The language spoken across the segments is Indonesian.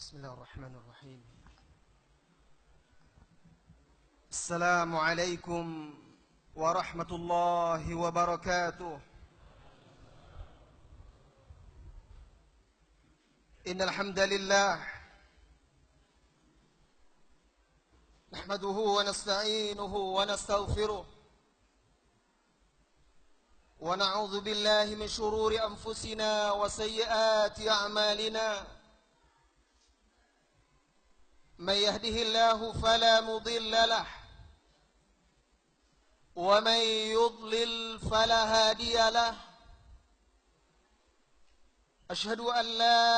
Bismillahirrahmanirrahim. Assalamualaikum warahmatullahi wabarakatuh. Innal hamdalillah nahmaduhu wa nasta'inuhu wa nastaghfiruh wa na'udzu billahi min shururi anfusina wa sayyiati a'malina. من يهده الله فلا مضل له ومن يضلل فلا هادي له أشهد أن لا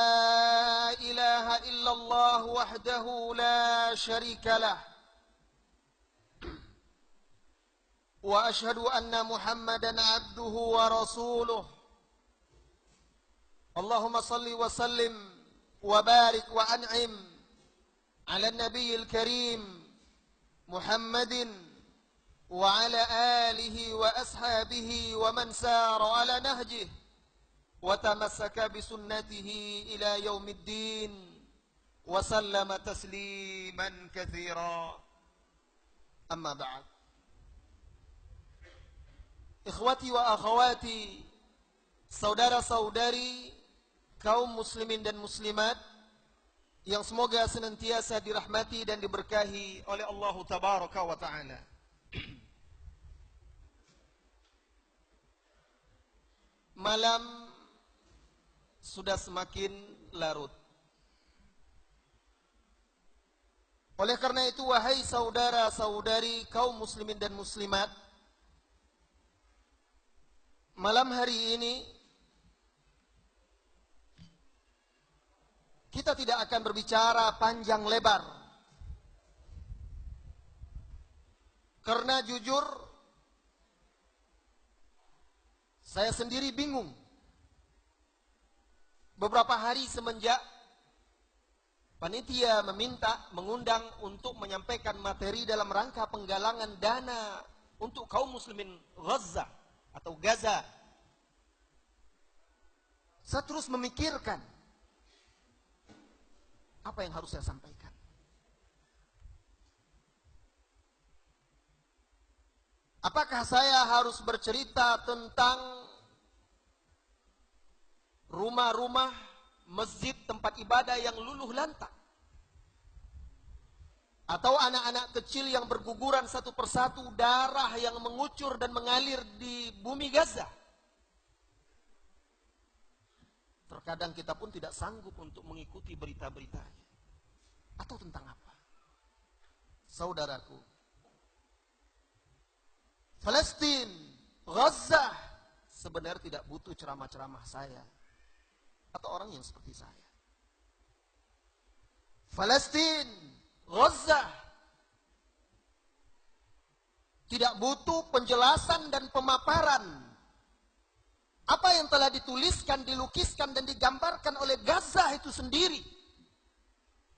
إله إلا الله وحده لا شريك له وأشهد أن محمدا عبده ورسوله اللهم صل وسلم وبارك وأنعم على النبي الكريم محمد وعلى آله وأصحابه ومن سار على نهجه وتمسك بسنته إلى يوم الدين وسلم تسليما كثيرا. أما بعد، إخوتي وأخواتي, saudara-saudari kaum muslimin dan muslimat yang semoga senantiasa dirahmati dan diberkahi oleh Allah Tabaraka wa Ta'ala. Malam sudah semakin larut. Oleh karena itu, wahai saudara-saudari kaum muslimin dan muslimat, malam hari ini kita tidak akan berbicara panjang lebar. Karena jujur, saya sendiri bingung. Beberapa hari semenjak panitia mengundang untuk menyampaikan materi dalam rangka penggalangan dana untuk kaum muslimin Gaza atau Gaza, saya terus memikirkan apa yang harus saya sampaikan. Apakah saya harus bercerita tentang rumah-rumah, masjid, tempat ibadah yang luluh lantak? Atau anak-anak kecil yang berguguran satu persatu, darah yang mengucur dan mengalir di bumi Gaza? Terkadang kita pun tidak sanggup untuk mengikuti berita-beritanya. Atau tentang apa? Saudaraku, Palestina, Gaza sebenarnya tidak butuh ceramah-ceramah saya atau orang yang seperti saya. Palestina, Gaza tidak butuh penjelasan dan pemaparan apa yang telah dituliskan, dilukiskan, dan digambarkan oleh Gaza itu sendiri.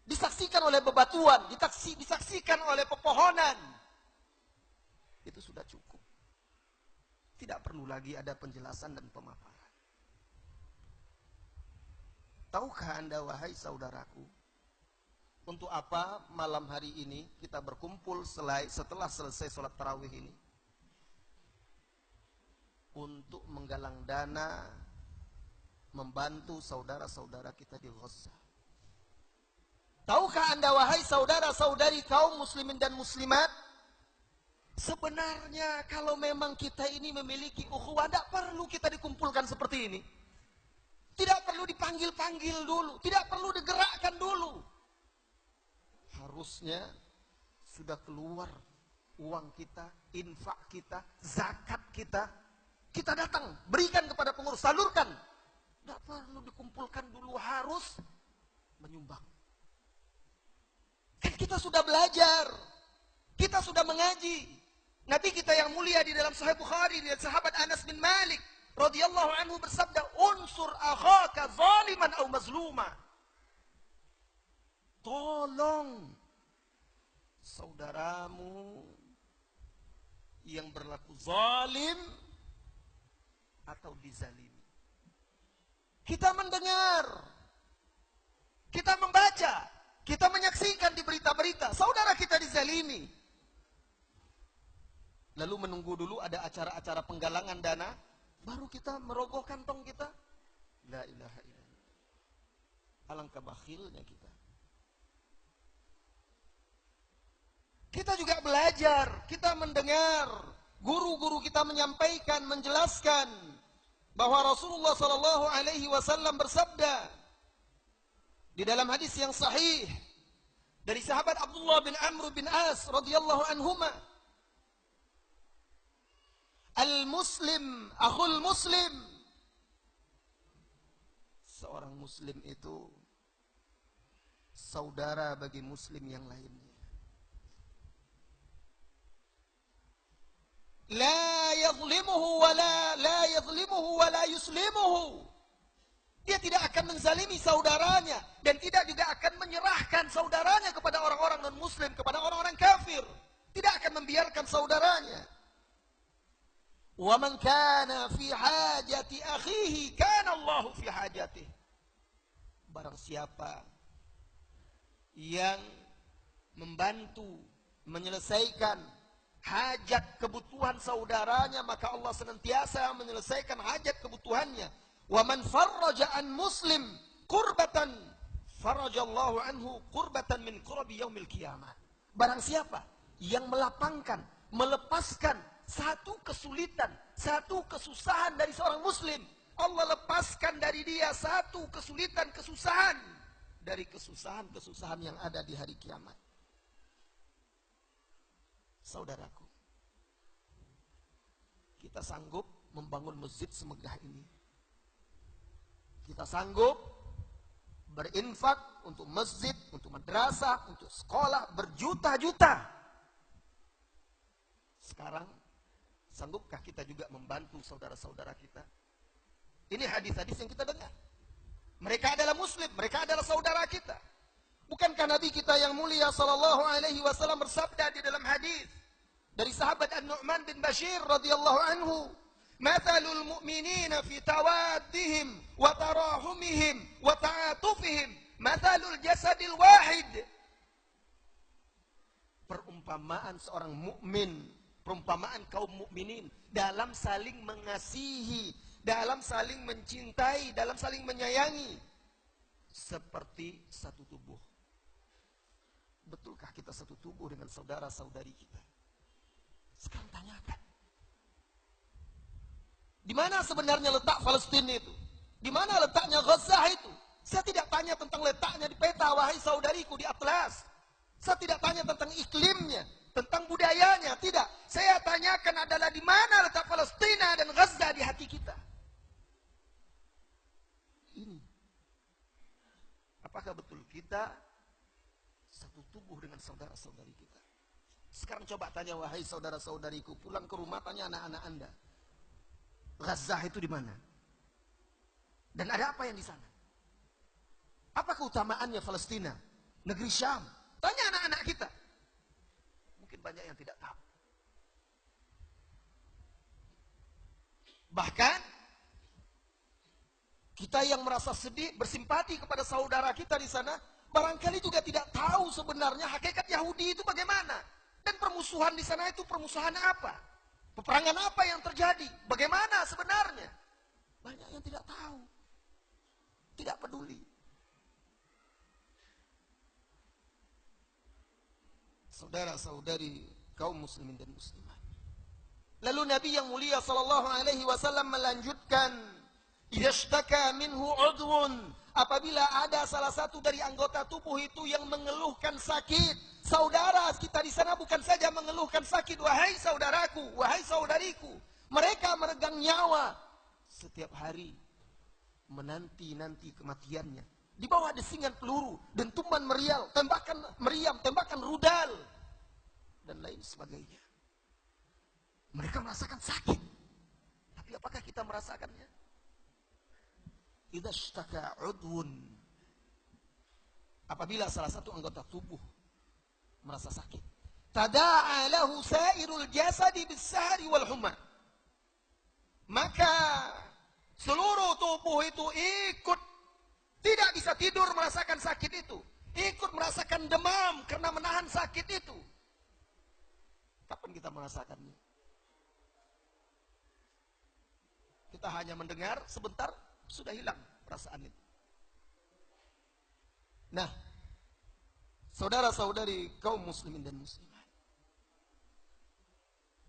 Disaksikan oleh bebatuan, disaksikan oleh pepohonan. Itu sudah cukup. Tidak perlu lagi ada penjelasan dan pemaparan. Tahukah Anda, wahai saudaraku, untuk apa malam hari ini kita berkumpul setelah selesai sholat tarawih ini? Untuk menggalang dana, membantu saudara-saudara kita di Gaza. Tahukah Anda, wahai saudara-saudari kaum muslimin dan muslimat, sebenarnya kalau memang kita ini memiliki ukhuwah, tidak perlu kita dikumpulkan seperti ini. Tidak perlu dipanggil-panggil dulu, tidak perlu digerakkan dulu. Harusnya sudah keluar uang kita, infak kita, zakat kita. Kita datang, berikan kepada pengurus, salurkan. Tidak perlu dikumpulkan dulu, harus menyumbang. Kan kita sudah belajar, kita sudah mengaji. Nabi kita yang mulia di dalam Sahih Bukhari, dari sahabat Anas bin Malik radhiyallahu anhu bersabda, "Unsur akhaka zaliman aw mazluma." Tolong saudaramu yang berlaku zalim atau dizalimi. Kita mendengar Kita membaca, kita menyaksikan di berita-berita, saudara kita dizalimi. Lalu menunggu dulu ada acara-acara penggalangan dana, baru kita merogoh kantong kita. La ilaha illallah. Alangkah bakhilnya kita. Kita juga belajar, kita mendengar guru-guru kita menyampaikan, menjelaskan bahwa Rasulullah Shallallahu Alaihi Wasallam bersabda di dalam hadis yang sahih dari sahabat Abdullah bin Amr bin As radhiyallahu anhuma, al-muslim akhul muslim. Seorang muslim itu saudara bagi muslim yang lainnya. La yadhlimuhu wa la yuslimuhu. Dia tidak akan menzalimi saudaranya dan tidak juga akan menyerahkan saudaranya kepada orang-orang non-muslim, kepada orang-orang kafir. Tidak akan membiarkan saudaranya. Wa man kana fi hajati akhihi kana Allahu fi hajatihi. Barang siapa yang membantu menyelesaikan hajat kebutuhan saudaranya, maka Allah senantiasa menyelesaikan hajat kebutuhannya. Wa man farraja an muslim kurbatan farajallahu anhu kurbatan min qurabi yaumil qiyamah. Barang siapa yang melapangkan, melepaskan satu kesulitan, satu kesusahan dari seorang muslim, Allah lepaskan dari dia satu kesulitan, kesusahan dari kesusahan-kesusahan yang ada di hari kiamat. Saudaraku, kita sanggup membangun masjid semegah ini. Kita sanggup berinfak untuk masjid, untuk madrasah, untuk sekolah berjuta-juta. Sekarang sanggupkah kita juga membantu saudara-saudara kita? Ini hadis-hadis yang kita dengar. Mereka adalah muslim, mereka adalah saudara kita. Bukankah Nabi kita yang mulia sallallahu alaihi wasallam bersabda di dalam hadis dari sahabat An-Nu'man bin Bashir radhiyallahu anhu, "Mathalul mu'minina fi tawaddihim wa tarahumihim wa ta'atufihim mathalul jasadil wahid." Perumpamaan seorang mukmin, perumpamaan kaum mukminin dalam saling mengasihi, dalam saling mencintai, dalam saling menyayangi, seperti satu tubuh. Betulkah kita satu tubuh dengan saudara-saudari kita? Sekarang tanyakan. Di mana sebenarnya letak Palestina itu? Di mana letaknya Gaza itu? Saya tidak tanya tentang letaknya di peta, wahai saudariku, di atlas. Saya tidak tanya tentang iklimnya, tentang budayanya, tidak. Saya tanyakan adalah di mana letak Palestina dan Gaza di hati kita. Ini. Apakah betul kita satu tubuh dengan saudara-saudari kita? Sekarang coba tanya, wahai saudara-saudariku, pulang ke rumah tanya anak-anak Anda, Gaza itu di mana? Dan ada apa yang di sana? Apa keutamaannya Palestina, negeri Syam? Tanya anak-anak kita. Mungkin banyak yang tidak tahu. Bahkan kita yang merasa sedih, bersimpati kepada saudara kita di sana, barangkali juga tidak tahu sebenarnya hakikat Yahudi itu bagaimana. Dan permusuhan di sana itu permusuhan apa? Peperangan apa yang terjadi? Bagaimana sebenarnya? Banyak yang tidak tahu. Tidak peduli. Saudara-saudari kaum muslimin dan muslimat. Lalu Nabi yang mulia sallallahu alaihi wasallam melanjutkan, "Idashtaka minhu udhun." Apabila ada salah satu dari anggota tubuh itu yang mengeluhkan sakit, saudara kita di sana bukan saja mengeluhkan sakit, wahai saudaraku, wahai saudariku, mereka meregang nyawa setiap hari, menanti-nanti kematiannya, di bawah desingan peluru, dentuman meriam, tembakan rudal, dan lain sebagainya. Mereka merasakan sakit, tapi apakah kita merasakannya? Idza ishtaka udwun, apabila salah satu anggota tubuh merasa sakit, tada'a lahu sairul jasadi bis-sahri wal humma, maka seluruh tubuh itu ikut, tidak bisa bisa tidur merasakan sakit itu. Ikut merasakan demam karena menahan sakit itu. Kapan kita merasakannya? Kita hanya mendengar sebentar, sudah hilang perasaan itu. Nah, saudara-saudari kaum muslimin dan muslimat,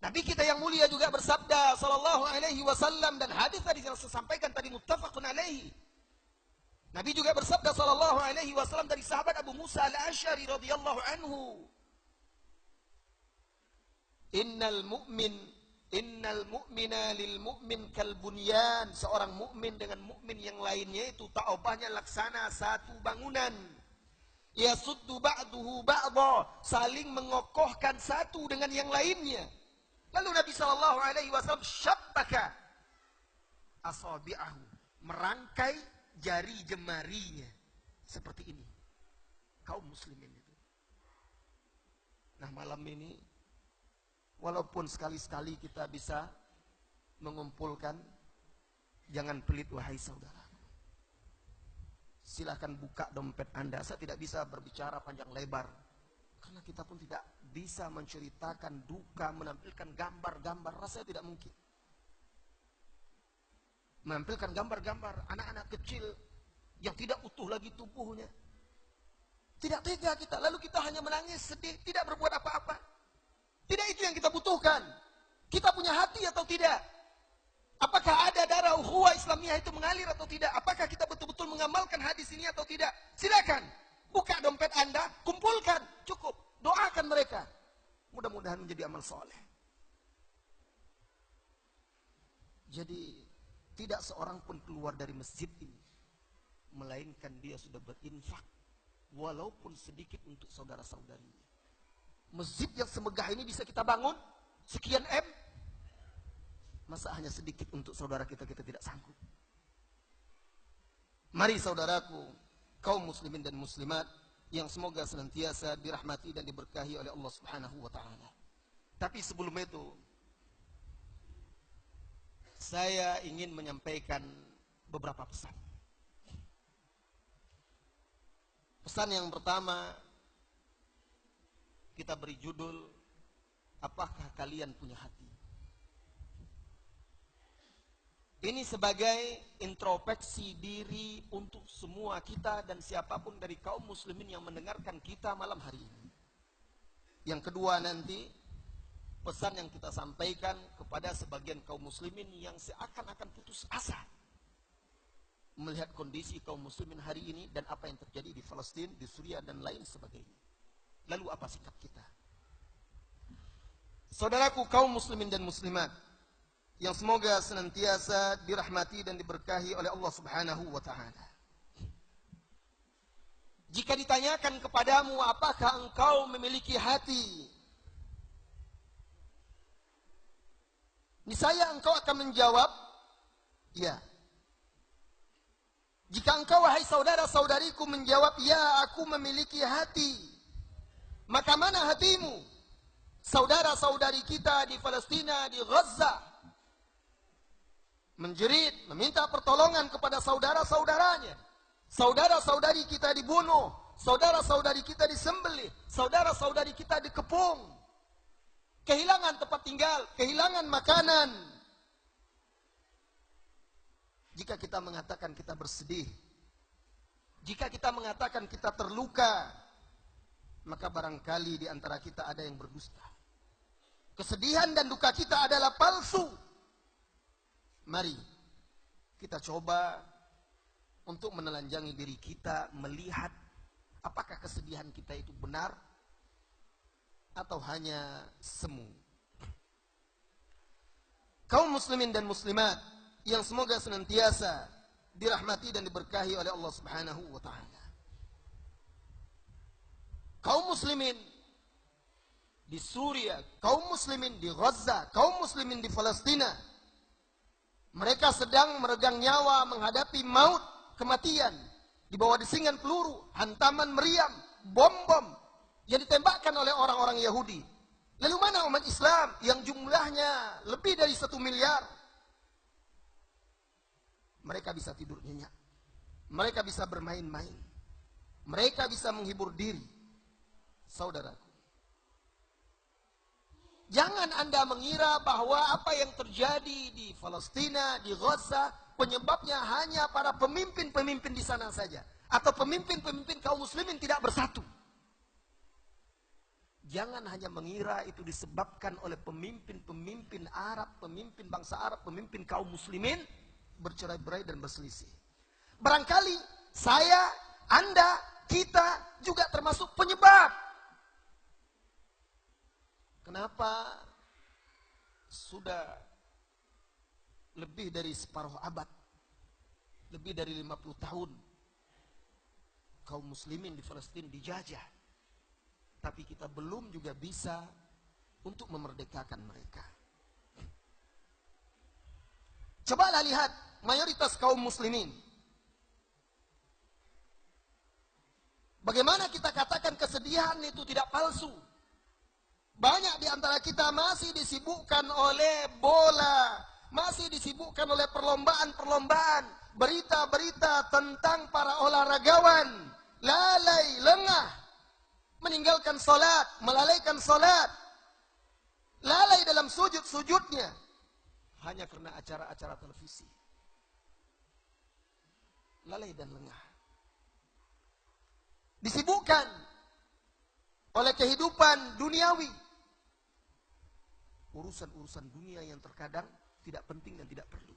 Nabi kita yang mulia juga bersabda sallallahu alaihi wasallam, dan hadis tadi yang saya sampaikan tadi muttafaqun alaihi. Nabi juga bersabda sallallahu alaihi wasallam dari sahabat Abu Musa al-Asy'ari radhiyallahu anhu, Innal mu'mina lil mu'min kal bunyan. Seorang mukmin dengan mukmin yang lainnya itu ta'obahnya laksana satu bangunan. Yasuddu ba'duhu ba'dha, saling mengokohkan satu dengan yang lainnya. Lalu Nabi sallallahu alaihi wasallam syabbaka asabi'ahu, merangkai jari jemarinya seperti ini. Kaum muslimin itu. Nah, malam ini walaupun sekali-sekali kita bisa mengumpulkan, jangan pelit wahai saudara. Silahkan buka dompet Anda. Saya tidak bisa berbicara panjang lebar, karena kita pun tidak bisa menceritakan duka, menampilkan gambar-gambar. Rasanya tidak mungkin. Menampilkan gambar-gambar anak-anak kecil yang tidak utuh lagi tubuhnya. Tidak tega kita, lalu kita hanya menangis, sedih, tidak berbuat apa-apa. Tidak itu yang kita butuhkan. Kita punya hati atau tidak? Apakah ada darah ukhuwah Islamiyah itu mengalir atau tidak? Apakah kita betul-betul mengamalkan hadis ini atau tidak? Silakan, buka dompet Anda, kumpulkan, cukup. Doakan mereka. Mudah-mudahan menjadi amal soleh. Jadi, tidak seorang pun keluar dari masjid ini, melainkan dia sudah berinfak, walaupun sedikit untuk saudara-saudarinya. Masjid yang semegah ini bisa kita bangun, sekian M. Masa hanya sedikit untuk saudara kita tidak sanggup? Mari saudaraku, kaum muslimin dan muslimat, yang semoga senantiasa dirahmati dan diberkahi oleh Allah Subhanahu wa ta'ala. Tapi sebelum itu, saya ingin menyampaikan beberapa pesan. Pesan yang pertama, kita beri judul, apakah kalian punya hati? Ini sebagai introspeksi diri untuk semua kita dan siapapun dari kaum muslimin yang mendengarkan kita malam hari ini. Yang kedua nanti, pesan yang kita sampaikan kepada sebagian kaum muslimin yang seakan-akan putus asa melihat kondisi kaum muslimin hari ini dan apa yang terjadi di Palestina, di Suriah dan lain sebagainya. Lalu apa sikap kita? Saudaraku kaum muslimin dan muslimat, yang semoga senantiasa dirahmati dan diberkahi oleh Allah Subhanahu wa ta'ala. Jika ditanyakan kepadamu, apakah engkau memiliki hati? Niscaya engkau akan menjawab, ya. Jika engkau wahai saudara-saudariku menjawab, ya, aku memiliki hati, maka mana hatimu? Saudara-saudari kita di Palestina, di Gaza, menjerit, meminta pertolongan kepada saudara-saudaranya. Saudara-saudari kita dibunuh, saudara-saudari kita disembelih, saudara-saudari kita dikepung, kehilangan tempat tinggal, kehilangan makanan. Jika kita mengatakan kita bersedih, jika kita mengatakan kita terluka, maka barangkali di antara kita ada yang berdusta. Kesedihan dan duka kita adalah palsu. Mari kita coba untuk menelanjangi diri kita, melihat apakah kesedihan kita itu benar atau hanya semu. Kaum muslimin dan muslimat yang semoga senantiasa dirahmati dan diberkahi oleh Allah Subhanahu wa ta'ala. Kaum muslimin di Suriah, kaum muslimin di Gaza, kaum muslimin di Palestina, mereka sedang meregang nyawa menghadapi maut, kematian, di bawah desingan peluru, hantaman meriam, bom-bom yang ditembakkan oleh orang-orang Yahudi. Lalu mana umat Islam yang jumlahnya lebih dari 1 miliar? Mereka bisa tidur nyenyak. mereka bisa bermain-main, mereka bisa menghibur diri. Saudaraku, jangan Anda mengira bahwa apa yang terjadi di Palestina, di Gaza, penyebabnya hanya para pemimpin-pemimpin di sana saja, atau pemimpin-pemimpin kaum muslimin tidak bersatu. Jangan hanya mengira itu disebabkan oleh pemimpin-pemimpin Arab, pemimpin bangsa Arab, pemimpin kaum muslimin bercerai-berai dan berselisih. Barangkali saya, Anda, kita juga termasuk penyebab. Kenapa sudah lebih dari separuh abad, lebih dari 50 tahun, kaum muslimin di Palestina dijajah, tapi kita belum juga bisa untuk memerdekakan mereka. Cobalah lihat mayoritas kaum muslimin. Bagaimana kita katakan kesedihan itu tidak palsu? Banyak di antara kita masih disibukkan oleh bola, masih disibukkan oleh perlombaan-perlombaan, berita-berita tentang para olahragawan, lalai, lengah, meninggalkan salat, melalaikan salat, lalai dalam sujud-sujudnya, hanya karena acara-acara televisi. Lalai dan lengah. Disibukkan oleh kehidupan duniawi. Urusan-urusan dunia yang terkadang tidak penting dan tidak perlu.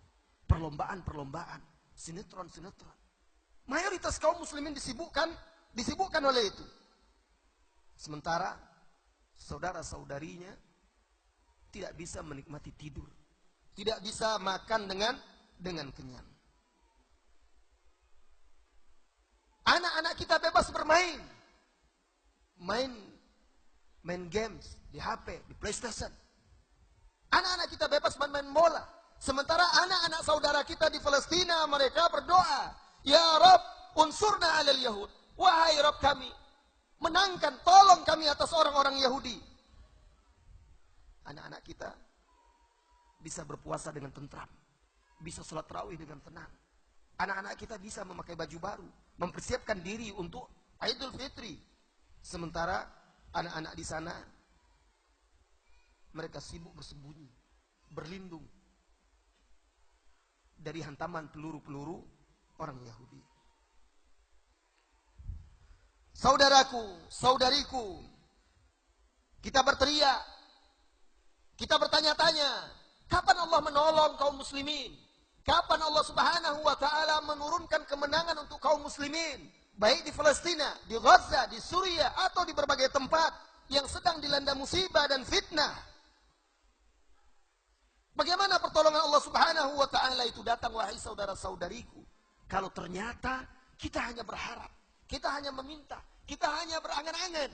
Perlombaan-perlombaan, sinetron-sinetron. Mayoritas kaum muslimin disibukkan oleh itu. Sementara saudara-saudarinya tidak bisa menikmati tidur, tidak bisa makan dengan kenyang. Anak-anak kita bebas bermain, main games di HP, di PlayStation. Anak-anak kita bebas main bola. Sementara anak-anak saudara kita di Palestina, mereka berdoa, Ya Rabb, unsurna alal Yahud. Wahai Rabb kami, menangkan, tolong kami atas orang-orang Yahudi. Anak-anak kita bisa berpuasa dengan tentram, bisa sholat tarawih dengan tenang. Anak-anak kita bisa memakai baju baru, mempersiapkan diri untuk Idul Fitri. Sementara anak-anak di sana, mereka sibuk bersembunyi, berlindung dari hantaman peluru-peluru orang Yahudi. Saudaraku, saudariku, kita berteriak, kita bertanya-tanya, kapan Allah menolong kaum muslimin? Kapan Allah Subhanahu wa ta'ala menurunkan kemenangan untuk kaum muslimin? Baik di Palestina, di Gaza, di Suriah, atau di berbagai tempat yang sedang dilanda musibah dan fitnah. Bagaimana pertolongan Allah Subhanahu wa ta'ala itu datang, wahai saudara-saudariku? Kalau ternyata kita hanya berharap, kita hanya meminta, kita hanya berangan-angan,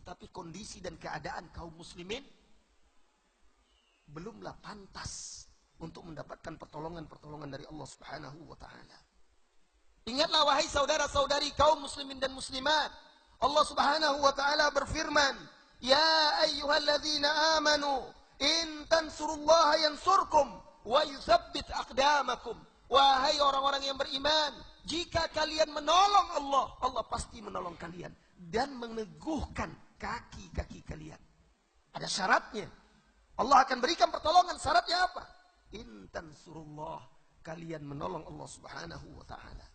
tetapi kondisi dan keadaan kaum muslimin belumlah pantas untuk mendapatkan pertolongan-pertolongan dari Allah Subhanahu wa ta'ala. Ingatlah wahai saudara-saudari kaum muslimin dan muslimat, Allah Subhanahu wa ta'ala berfirman, Ya ayyuhalladzina amanu in tansurullaha yansurkum wa yuthabbit aqdamakum. Wahai orang-orang yang beriman, jika kalian menolong Allah, Allah pasti menolong kalian dan meneguhkan kaki-kaki kalian. Ada syaratnya. Allah akan berikan pertolongan. Syaratnya apa? In tansurullah, kalian menolong Allah Subhanahu wa ta'ala.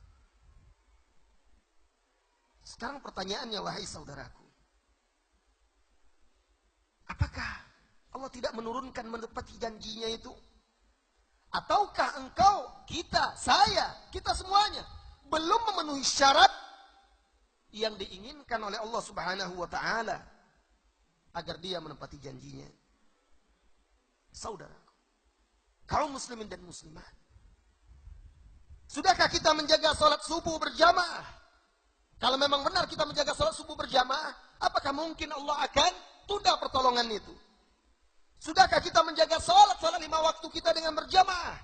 Sekarang pertanyaannya, wahai saudaraku, apakah Allah tidak menurunkan menepati janjinya itu? Ataukah engkau, kita, saya, kita semuanya belum memenuhi syarat yang diinginkan oleh Allah Subhanahu wa ta'ala agar dia menepati janjinya? Saudaraku, kaum muslimin dan muslimat, sudahkah kita menjaga salat subuh berjamaah? Kalau memang benar kita menjaga salat subuh berjamaah, apakah mungkin Allah akan tunda pertolongan itu? Sudahkah kita menjaga salat 5 waktu kita dengan berjamaah,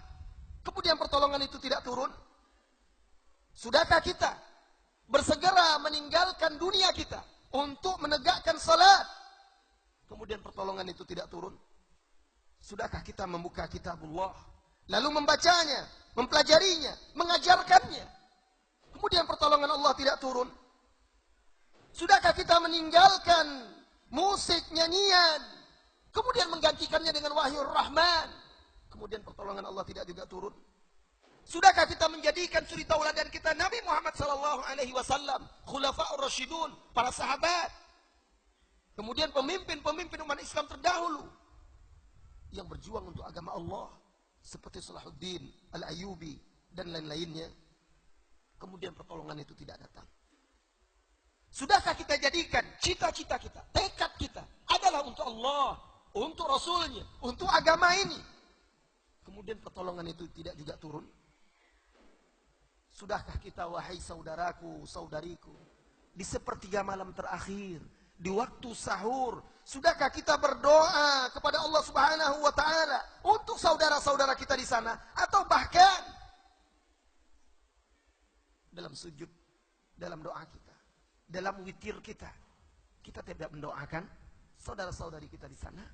kemudian pertolongan itu tidak turun? Sudahkah kita bersegera meninggalkan dunia kita untuk menegakkan salat, kemudian pertolongan itu tidak turun? Sudahkah kita membuka kitabullah, lalu membacanya, mempelajarinya, mengajarkannya, turun? Sudahkah kita meninggalkan musik, nyanyian, kemudian menggantikannya dengan wahyur rahman, kemudian pertolongan Allah tidak juga turun? Sudahkah kita menjadikan suri tauladan kita Nabi Muhammad sallallahu alaihi wasallam, khulafaur rasyidun, para sahabat, kemudian pemimpin-pemimpin umat Islam terdahulu yang berjuang untuk agama Allah seperti Salahuddin Al-Ayyubi dan lain-lainnya, kemudian pertolongan itu tidak datang? Sudahkah kita jadikan cita-cita kita, tekad kita adalah untuk Allah, untuk Rasulnya, untuk agama ini, kemudian pertolongan itu tidak juga turun? Sudahkah kita, wahai saudaraku, saudariku, di sepertiga malam terakhir, di waktu sahur, sudahkah kita berdoa kepada Allah Subhanahu wa taala untuk saudara-saudara kita di sana, atau bahkan dalam sujud, dalam doa kita, dalam witir kita, kita tidak mendoakan saudara-saudari kita di sana?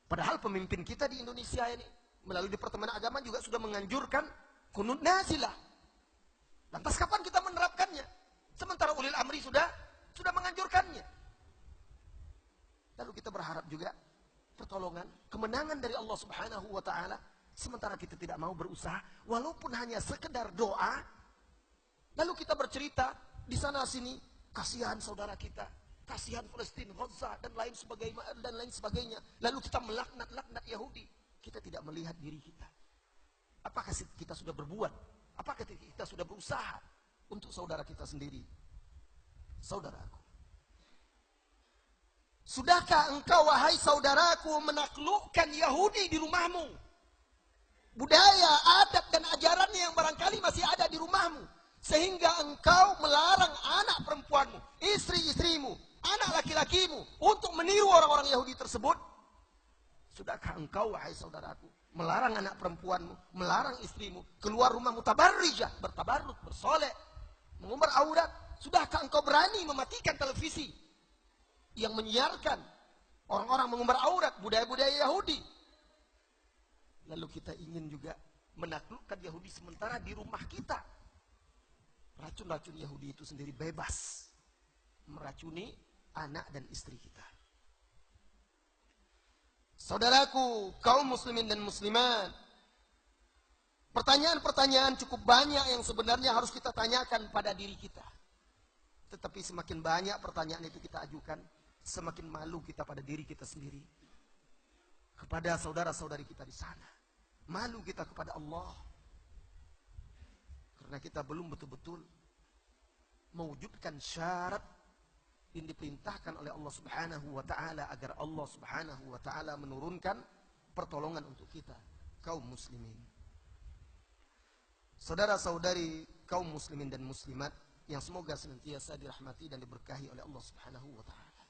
Padahal pemimpin kita di Indonesia ini melalui Departemen Agama juga sudah menganjurkan kunut nazilah. Lantas kapan kita menerapkannya? Sementara ulil amri sudah menganjurkannya. Lalu kita berharap juga pertolongan, kemenangan dari Allah Subhanahu wa taala, sementara kita tidak mau berusaha walaupun hanya sekedar doa. Lalu kita bercerita di sana sini, kasihan saudara kita, kasihan Palestina, Gaza dan lain sebagainya. Lalu kita melaknat Yahudi. Kita tidak melihat diri kita. Apakah kita sudah berbuat? Apakah kita sudah berusaha untuk saudara kita sendiri? Saudaraku, sudahkah engkau, wahai saudaraku, menaklukkan Yahudi di rumahmu? Budaya, adat dan ajarannya yang barangkali masih ada di rumahmu, sehingga engkau melarang anak perempuanmu, istri-istrimu, anak laki-lakimu untuk meniru orang-orang Yahudi tersebut? Sudahkah engkau, wahai saudaraku, melarang anak perempuanmu, melarang istrimu keluar rumah mutabarrijah, bertabarruk, bersolek, mengumbar aurat? Sudahkah engkau berani mematikan televisi yang menyiarkan orang-orang mengumbar aurat, budaya-budaya Yahudi? Lalu kita ingin juga menaklukkan Yahudi sementara di rumah kita racun-racun Yahudi itu sendiri bebas meracuni anak dan istri kita. Saudaraku, kaum muslimin dan muslimat, pertanyaan-pertanyaan cukup banyak yang sebenarnya harus kita tanyakan pada diri kita. Tetapi semakin banyak pertanyaan itu kita ajukan, semakin malu kita pada diri kita sendiri, kepada saudara-saudari kita di sana. Malu kita kepada Allah, karena kita belum betul-betul mewujudkan syarat yang diperintahkan oleh Allah Subhanahu wa taala agar Allah Subhanahu wa taala menurunkan pertolongan untuk kita, kaum muslimin. Saudara-saudari kaum muslimin dan muslimat yang semoga senantiasa dirahmati dan diberkahi oleh Allah Subhanahu wa taala.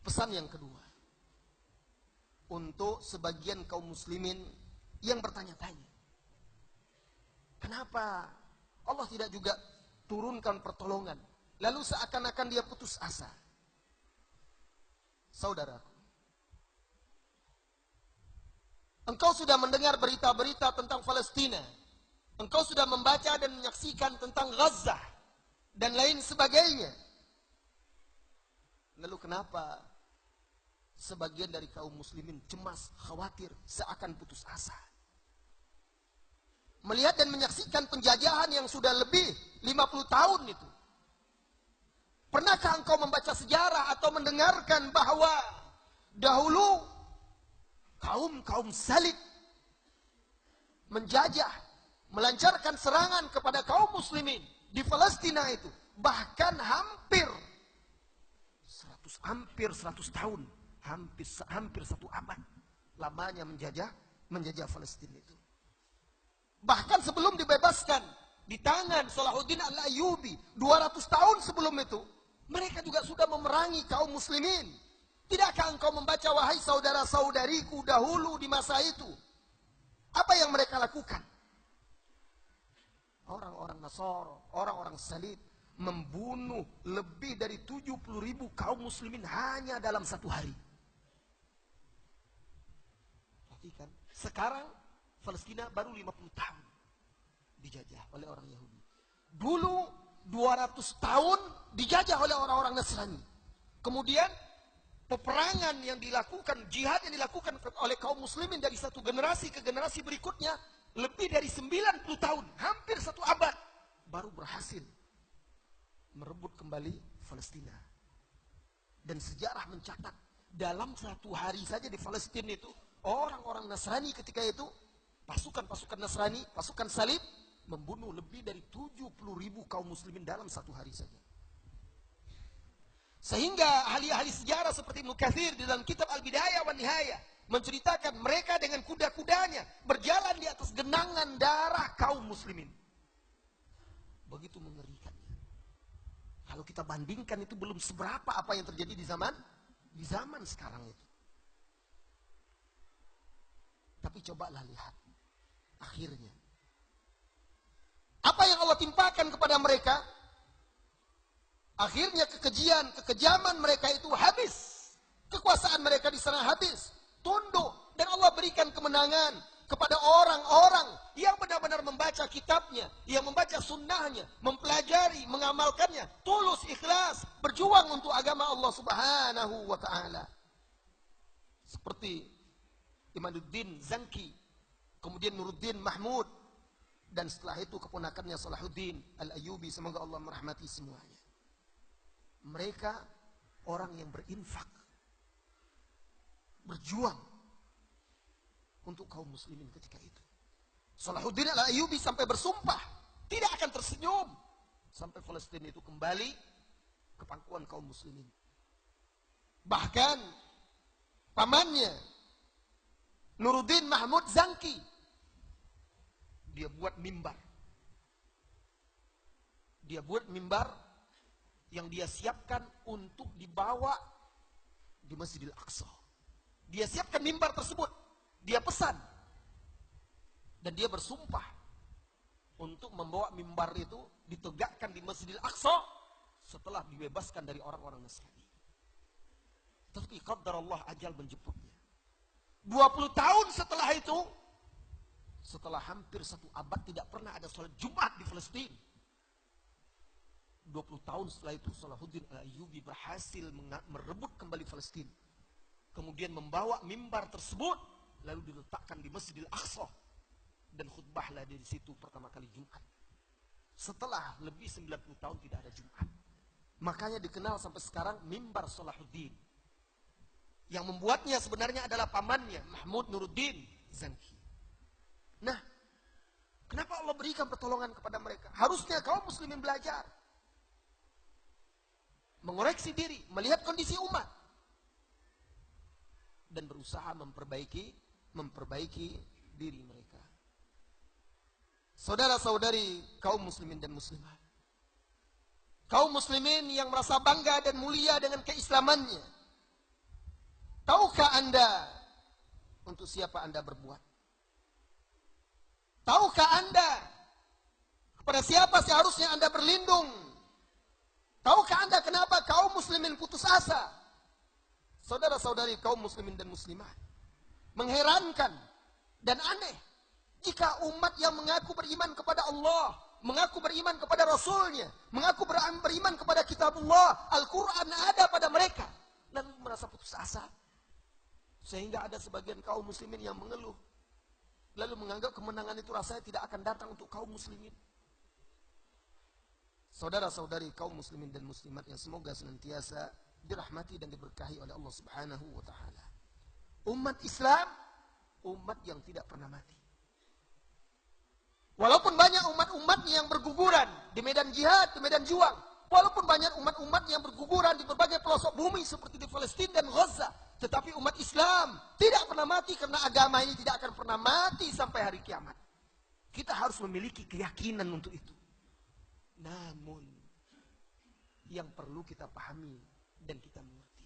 Pesan yang kedua, untuk sebagian kaum muslimin yang bertanya-tanya, kenapa Allah tidak juga turunkan pertolongan, lalu seakan-akan dia putus asa? Saudaraku, engkau sudah mendengar berita-berita tentang Palestina, engkau sudah membaca dan menyaksikan tentang Gaza dan lain sebagainya. Lalu kenapa sebagian dari kaum muslimin cemas, khawatir, seakan putus asa? Melihat dan menyaksikan penjajahan yang sudah lebih 50 tahun itu. Pernahkah engkau membaca sejarah atau mendengarkan bahwa dahulu kaum salib menjajah, melancarkan serangan kepada kaum muslimin di Palestina itu, bahkan hampir 100 tahun, hampir 1 abad lamanya menjajah Palestina itu. Bahkan sebelum dibebaskan di tangan Salahuddin Al-Ayyubi 200 tahun sebelum itu, mereka juga sudah memerangi kaum muslimin. Tidakkah engkau membaca, wahai saudara-saudariku, dahulu di masa itu apa yang mereka lakukan? Orang-orang Nasara, orang-orang salib membunuh lebih dari 70.000 kaum muslimin hanya dalam 1 hari. Perhatikan, sekarang Palestina baru 50 tahun dijajah oleh orang Yahudi. Dulu 200 tahun dijajah oleh orang-orang Nasrani. Kemudian peperangan yang dilakukan, jihad yang dilakukan oleh kaum muslimin dari satu generasi ke generasi berikutnya, lebih dari 90 tahun, hampir satu abad, baru berhasil merebut kembali Palestina. Dan sejarah mencatat, dalam satu hari saja di Palestina itu, orang-orang Nasrani ketika itu, pasukan-pasukan Nasrani, pasukan salib, membunuh lebih dari 70.000 kaum muslimin dalam satu hari saja. Sehingga ahli-ahli sejarah seperti Ibnu Katsir di dalam kitab Al-Bidayah wa Nihayah menceritakan mereka dengan kuda-kudanya berjalan di atas genangan darah kaum muslimin. Begitu mengerikannya. Kalau kita bandingkan itu belum seberapa apa yang terjadi di zaman sekarang itu. Tapi cobalah lihat akhirnya. Apa yang Allah timpakan kepada mereka? Akhirnya kekejaman mereka itu habis. Kekuasaan mereka di sana habis. Tunduk. Dan Allah berikan kemenangan kepada orang-orang yang benar-benar membaca kitabnya, yang membaca sunnahnya, mempelajari, mengamalkannya, tulus, ikhlas, berjuang untuk agama Allah Subhanahu wa ta'ala. Seperti Imaduddin Zanki, kemudian Nuruddin Mahmud, dan setelah itu keponakannya Salahuddin Al-Ayyubi, semoga Allah merahmati semuanya. Mereka orang yang berinfak, berjuang untuk kaum muslimin ketika itu. Salahuddin Al-Ayyubi sampai bersumpah tidak akan tersenyum sampai Palestina itu kembali ke pangkuan kaum muslimin. Bahkan pamannya Nuruddin Mahmud Zanki, dia buat mimbar. Dia buat mimbar yang dia siapkan untuk dibawa di Masjidil Aqsa. Dia siapkan mimbar tersebut. Dia pesan. Dan dia bersumpah untuk membawa mimbar itu ditegakkan di Masjidil Aqsa setelah dibebaskan dari orang-orang Nasrani. Tapi qadar Allah, ajal menjemputnya. 20 tahun setelah itu, setelah hampir satu abad tidak pernah ada sholat Jumat di Palestina. 20 tahun setelah itu Salahuddin Al-Ayyubi berhasil merebut kembali Palestina. Kemudian membawa mimbar tersebut lalu diletakkan di Masjidil Aqsa dan khutbahlah di situ pertama kali Jumat. Setelah lebih 90 tahun tidak ada Jumat. Makanya dikenal sampai sekarang mimbar Salahuddin. Yang membuatnya sebenarnya adalah pamannya Mahmud Nuruddin Zanki. Nah, kenapa Allah berikan pertolongan kepada mereka? Harusnya kaum muslimin belajar, mengoreksi diri, melihat kondisi umat, dan berusaha memperbaiki diri mereka. Saudara-saudari kaum muslimin dan muslimat, kaum muslimin yang merasa bangga dan mulia dengan keislamannya, tahukah Anda untuk siapa Anda berbuat? Tahukah Anda kepada siapa seharusnya Anda berlindung? Tahukah Anda kenapa kaum muslimin putus asa? Saudara-saudari kaum muslimin dan muslimat, mengherankan dan aneh jika umat yang mengaku beriman kepada Allah, mengaku beriman kepada Rasulnya, mengaku beriman kepada kitabullah, Al-Quran ada pada mereka, lalu merasa putus asa. Sehingga ada sebagian kaum muslimin yang mengeluh, lalu menganggap kemenangan itu rasanya tidak akan datang untuk kaum muslimin. Saudara-saudari kaum muslimin dan muslimat yang semoga senantiasa dirahmati dan diberkahi oleh Allah Subhanahu wa ta'ala. Umat Islam, umat yang tidak pernah mati. Walaupun banyak umat-umatnya yang berguguran di medan jihad, di medan juang, walaupun banyak umat-umat yang berguguran di berbagai pelosok bumi seperti di Palestina dan Gaza, tetapi umat Islam tidak pernah mati karena agama ini tidak akan pernah mati sampai hari kiamat. Kita harus memiliki keyakinan untuk itu. Namun, yang perlu kita pahami dan kita mengerti,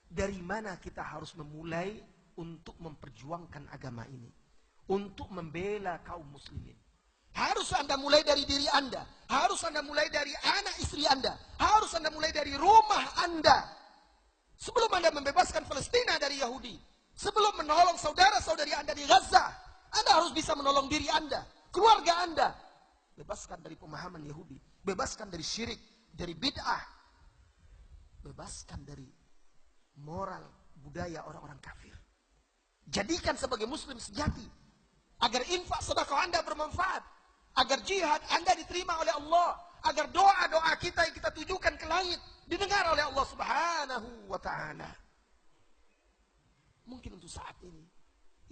dari mana kita harus memulai untuk memperjuangkan agama ini, untuk membela kaum muslimin. Harus Anda mulai dari diri Anda, harus Anda mulai dari anak istri Anda, harus Anda mulai dari rumah Anda. Sebelum Anda membebaskan Palestina dari Yahudi, sebelum menolong saudara-saudari Anda di Gaza, Anda harus bisa menolong diri Anda, keluarga Anda, bebaskan dari pemahaman Yahudi, bebaskan dari syirik, dari bid'ah, bebaskan dari moral budaya orang-orang kafir. Jadikan sebagai muslim sejati, agar infak sedekah Anda bermanfaat, agar jihad Anda diterima oleh Allah, agar doa-doa kita yang kita tujukan ke langit didengar oleh Allah Subhanahu wa ta'ala. Mungkin untuk saat ini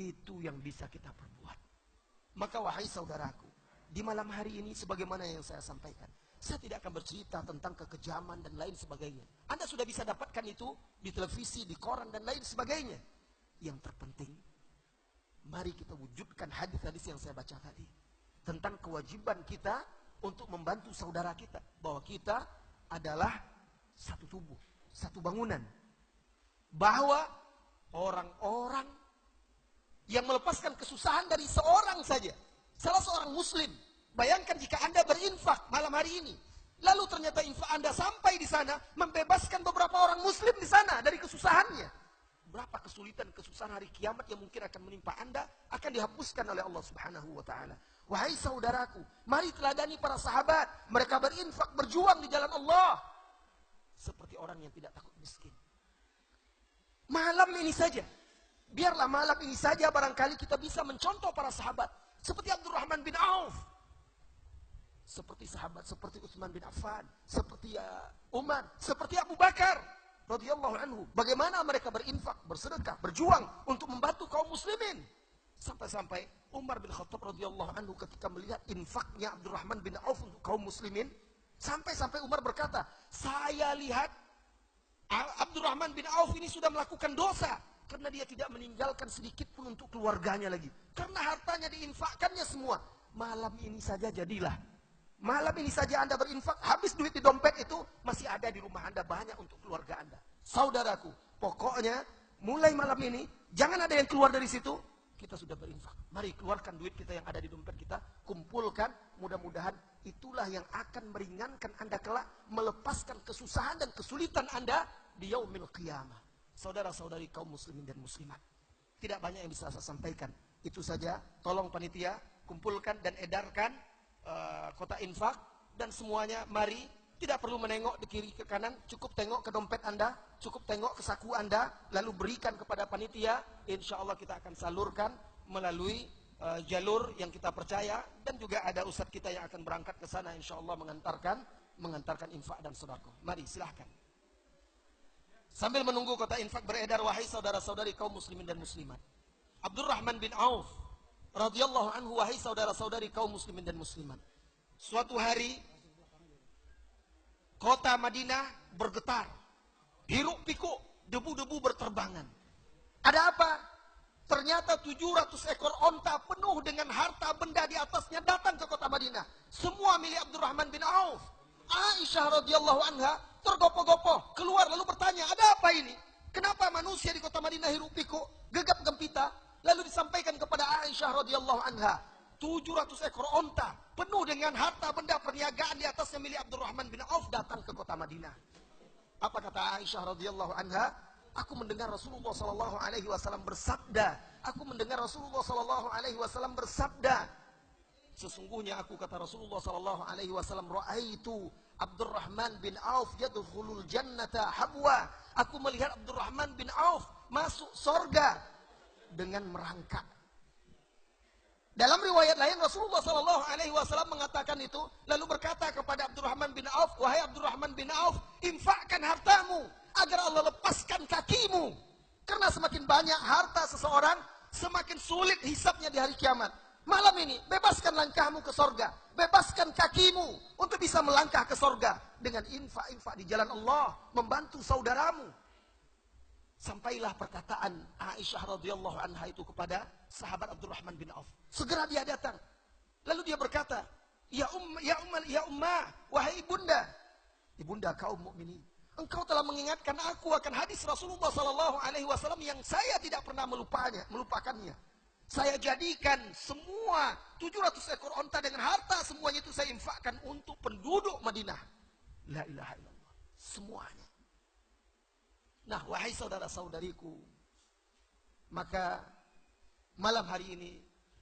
itu yang bisa kita perbuat. Maka wahai saudaraku, di malam hari ini sebagaimana yang saya sampaikan, saya tidak akan bercerita tentang kekejaman dan lain sebagainya. Anda sudah bisa dapatkan itu di televisi, di koran dan lain sebagainya. Yang terpenting, mari kita wujudkan hadis-hadis yang saya baca tadi tentang kewajiban kita untuk membantu saudara kita, bahwa kita adalah satu tubuh, satu bangunan. Bahwa orang-orang yang melepaskan kesusahan dari seorang saja, salah seorang muslim, bayangkan jika Anda berinfak malam hari ini, lalu ternyata infak Anda sampai di sana membebaskan beberapa orang muslim di sana dari kesusahannya. Berapa kesulitan, kesusahan hari kiamat yang mungkin akan menimpa Anda akan dihapuskan oleh Allah Subhanahu wa ta'ala. Wahai saudaraku, mari teladani para sahabat. Mereka berinfak, berjuang di jalan Allah seperti orang yang tidak takut miskin. Malam ini saja, biarlah malam ini saja barangkali kita bisa mencontoh para sahabat seperti Abdurrahman bin Auf, seperti sahabat seperti Utsman bin Affan, seperti Umar, seperti Abu Bakar radhiyallahu anhu. Bagaimana mereka berinfak, bersedekah, berjuang untuk membantu kaum muslimin. Sampai-sampai Umar bin Khattab radhiyallahu anhu ketika melihat infaknya Abdurrahman bin Auf untuk kaum muslimin, sampai-sampai Umar berkata, saya lihat Abdurrahman bin Auf ini sudah melakukan dosa karena dia tidak meninggalkan sedikit pun untuk keluarganya lagi. Karena hartanya diinfakkannya semua. Malam ini saja jadilah. Malam ini saja Anda berinfak, habis duit di dompet itu masih ada di rumah Anda banyak untuk keluarga Anda. Saudaraku, pokoknya mulai malam ini jangan ada yang keluar dari situ. Kita sudah berinfak. Mari keluarkan duit kita yang ada di dompet kita, kumpulkan. Mudah-mudahan itulah yang akan meringankan Anda kelak, melepaskan kesusahan dan kesulitan Anda di yaumil qiyamah. Saudara-saudari kaum muslimin dan muslimat, tidak banyak yang bisa saya sampaikan. Itu saja. Tolong panitia kumpulkan dan edarkan kota infak, dan semuanya mari, tidak perlu menengok di kiri ke kanan, cukup tengok ke dompet Anda, cukup tengok ke saku Anda, lalu berikan kepada panitia. Insya Allah kita akan salurkan melalui jalur yang kita percaya, dan juga ada ustadz kita yang akan berangkat ke sana insya Allah mengantarkan infak dan sedekah. Mari silahkan. Sambil menunggu kota infak beredar, wahai saudara-saudari kaum muslimin dan muslimat, Abdurrahman bin Auf radhiyallahu anhu, wahai saudara-saudari kaum muslimin dan muslimat, suatu hari kota Madinah bergetar, hiruk pikuk, debu-debu berterbangan. Ada apa? Ternyata 700 ekor onta penuh dengan harta benda di atasnya datang ke kota Madinah. Semua milik Abdurrahman bin Auf. Aisyah radhiyallahu anha tergopoh-gopoh keluar lalu bertanya, ada apa ini? Kenapa manusia di kota Madinah hiruk pikuk, gegap gempita? Lalu disampaikan kepada Aisyah radhiyallahu anha, 700 ekor onta penuh dengan harta benda perniagaan di atasnya milik Abdurrahman bin Auf datang ke kota Madinah. Apa kata Aisyah radhiyallahu anha? Aku mendengar Rasulullah sallallahu alaihi wasallam bersabda. Aku mendengar Rasulullah sallallahu alaihi wasallam bersabda. Sesungguhnya aku, kata Rasulullah sallallahu alaihi wasallam, raaitu Abdurrahman bin Auf yadkhulul jannata habwa. Aku melihat Abdurrahman bin Auf masuk surga dengan merangkak. Dalam riwayat lain Rasulullah sallallahu alaihi wasallam mengatakan itu, lalu berkata kepada Abdurrahman bin Auf, wahai Abdurrahman bin Auf, infakkan hartamu agar Allah lepaskan kakimu. Karena semakin banyak harta seseorang, semakin sulit hisabnya di hari kiamat. Malam ini bebaskan langkahmu ke sorga, bebaskan kakimu untuk bisa melangkah ke sorga dengan infak-infak di jalan Allah, membantu saudaramu. Sampailah perkataan Aisyah radhiyallahu anha itu kepada sahabat Abdurrahman bin Auf. Segera dia datang. Lalu dia berkata, ya ummah, wahai ibunda kaum mukminin, engkau telah mengingatkan aku akan hadis Rasulullah sallallahu alaihi wasallam yang saya tidak pernah melupakannya. Saya jadikan semua 700 ekor onta dengan harta semuanya itu saya infakkan untuk penduduk Madinah. La ilaha illallah. Semuanya. Nah, wahai saudara-saudariku, maka malam hari ini,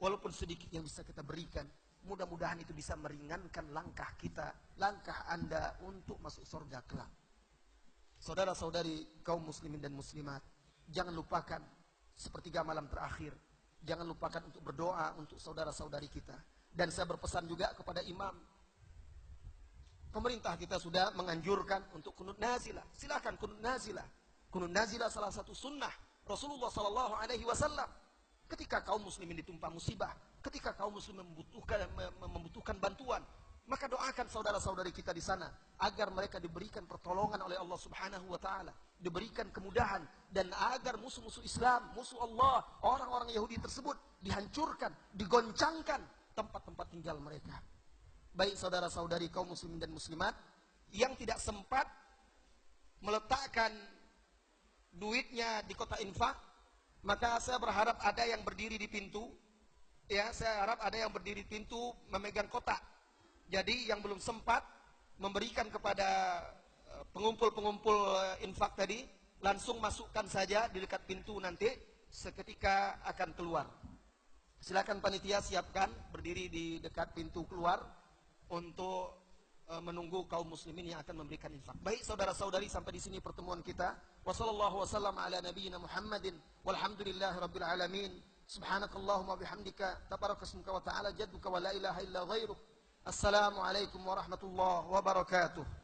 walaupun sedikit yang bisa kita berikan, Mudah-mudahan itu bisa meringankan langkah kita, langkah Anda untuk masuk surga kelak. Saudara-saudari kaum muslimin dan muslimat, jangan lupakan sepertiga malam terakhir. Jangan lupakan untuk berdoa untuk saudara-saudari kita. Dan saya berpesan juga kepada imam. Pemerintah kita sudah menganjurkan untuk kunut nazilah. Silakan kunut nazilah. Kunut nazilah salah satu sunnah Rasulullah SAW. Ketika kaum muslimin ditimpa musibah, ketika kaum muslimin membutuhkan bantuan, maka doakan saudara-saudari kita di sana agar mereka diberikan pertolongan oleh Allah Subhanahu wa taala, diberikan kemudahan, dan agar musuh-musuh Islam, musuh Allah, orang-orang Yahudi tersebut dihancurkan, digoncangkan tempat-tempat tinggal mereka. Baik saudara-saudari kaum muslimin dan muslimat yang tidak sempat meletakkan duitnya di kotak infak, maka saya berharap ada yang berdiri di pintu. Ya, saya harap ada yang berdiri di pintu memegang kotak. Jadi yang belum sempat memberikan kepada pengumpul-pengumpul infak tadi, langsung masukkan saja di dekat pintu, nanti seketika akan keluar. Silakan panitia siapkan berdiri di dekat pintu keluar untuk menunggu kaum muslimin yang akan memberikan infak. Baik saudara-saudari, sampai di sini pertemuan kita. Wassallallahu wasallam ala nabiyyina Muhammadin walhamdulillahi rabbil alamin. Subhanakallahumma bihamdika tabarakasmuka wa ta'ala jadduka wa la ilaha illa ghairuk. Assalamualaikum warahmatullahi wabarakatuh.